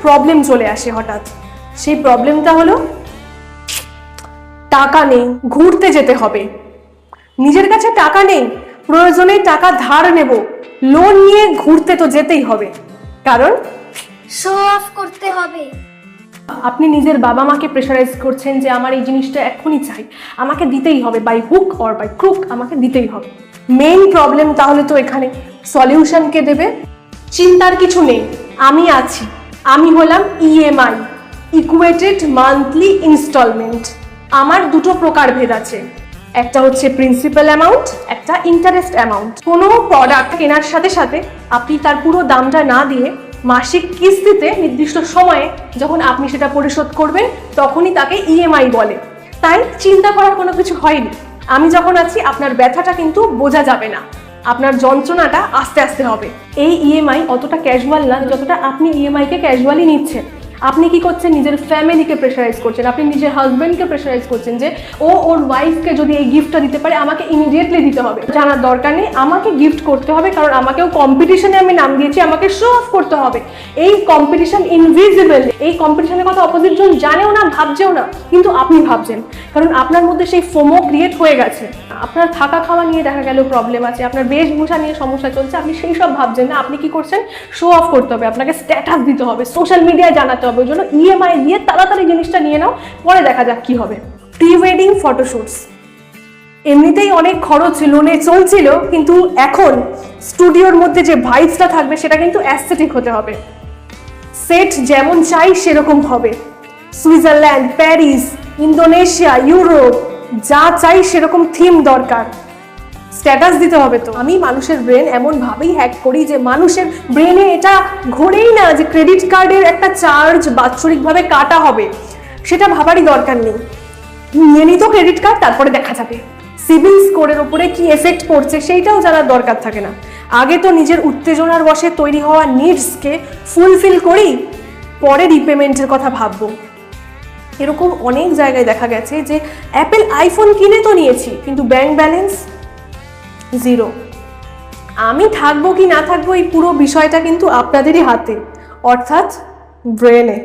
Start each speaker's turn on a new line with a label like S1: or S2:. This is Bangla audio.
S1: প্রবলেম চলে আসে হঠাৎ। সেই প্রবলেমটা হলো টাকা নেই, ঘুরতে যেতে হবে। নিজের কাছে টাকা নেই, প্রয়োজনে টাকা ধার নেব, লোন নিয়ে ঘুরতে তো যেতেই হবে, কারণ
S2: শো অফ করতে হবে।
S1: আপনি নিজের বাবা মাকে প্রেশারাইজ করছেন যে আমার এই জিনিসটা এখনই চাই, আমাকে দিতেই হবে, by hook or by crook আমাকে দিতেই হবে। মেইন প্রবলেম তাহলে তো এখানে। সলিউশন কে দেবে? চিন্তার কিছু নেই, আমি আছি। আমি হলাম ইএমআই, ইকুয়েটেড মান্থলি ইনস্টলমেন্ট। আমার দুটো প্রকার ভেদ আছে, একটা হচ্ছে প্রিন্সিপাল অ্যামাউন্ট, একটা ইন্টারেস্ট অ্যামাউন্ট। কোনো প্রোডাক্ট কেনার সাথে সাথে আপনি তার পুরো দামটা না দিয়ে মাসিক কিস্তিতে নির্দিষ্ট সময়ে যখন আপনি সেটা পরিশোধ করবেন তখনই তাকে ইএমআই বলে। তাই চিন্তা করার কোনো কিছু হয়নি। আমি যখন আছি আপনার ব্যথাটা কিন্তু বোঝা যাবে না, আপনার যন্ত্রণাটা আস্তে আস্তে হবে। এই ইএমআই অতটা ক্যাজুয়াল না যতটা আপনি ইএমআইকে ক্যাজুয়ালি নিচ্ছেন। আপনি কি করছেন? নিজের ফ্যামিলিকে প্রেশারাইজ করছেন, আপনি নিজের হাজব্যান্ডকে প্রেশারাইজ করছেন যে ও ওর ওয়াইফকে যদি এই গিফটটা দিতে পারে আমাকে ইমিডিয়েটলি দিতে হবে। জানার দরকার নেই, আমাকে গিফট করতে হবে, কারণ আমাকেও কম্পিটিশনে আমি নাম দিয়েছি, আমাকে শো অফ করতে হবে। এই কম্পিটিশন ইনভিজিবল, এই কম্পিটিশনের কথা অপোজিট জন জানেও না, ভাবছেও না, কিন্তু আপনি ভাবছেন, কারণ আপনার মধ্যে সেই ফোমো ক্রিয়েট হয়ে গেছে। আপনার থাকা খাওয়া নিয়ে দেখা গেল প্রবলেম আছে, আপনার বেশভূষা নিয়ে সমস্যা চলছে, আপনি সেই সব ভাবছেন না। আপনি কি করছেন? শো অফ করতে হবে, আপনাকে স্ট্যাটাস দিতে হবে, সোশ্যাল মিডিয়ায় জানাতে হবে। ওই জন্য ইএমআই দিয়ে তাড়াতাড়ি জিনিসটা নিয়ে নাও, পরে দেখা যাক কি হবে। প্রি ওয়েডিং ফটোশুটস এমনিতেই অনেক খরচ লোনে চলছিল, কিন্তু এখন স্টুডিওর মধ্যে যে ভাইবসটা থাকবে সেটা কিন্তু অ্যাস্থেটিক হতে হবে। সেট যেমন চাই সেরকম হবে। সুইজারল্যান্ড, প্যারিস, ইন্দোনেশিয়া, ইউরোপ, যা চাই সেরকম থিম দরকার। স্ট্যাটাস দিতে হবে তো। আমি মানুষের ব্রেন এমন ভাবেই হ্যাক করি যে মানুষের ব্রেনে এটা ঘোরেই না যে ক্রেডিট কার্ডের একটা চার্জ বাৎসরিকভাবে কাটা হবে, সেটা ভাবারই দরকার নেই। নিয়ে নিত ক্রেডিট কার্ড, তারপরে দেখা যাবে। সিভিল স্কোরের উপরে কি এফেক্ট পড়ছে সেইটাও জানার দরকার থাকে না। আগে তো নিজের উত্তেজনার বশে তৈরি হওয়া নিডসকে ফুলফিল করি, পরে রিপেমেন্টের কথা ভাববো। এরকম অনেক জায়গায় দেখা গেছে যে অ্যাপেল আইফোন কিনে তো নিয়েছি, কিন্তু ব্যাংক ব্যালেন্স জিরো। আমি থাকবো কি না থাকবো এই পুরো বিষয়টা কিন্তু আপনাদেরই হাতে, অর্থাৎ ব্রেনে।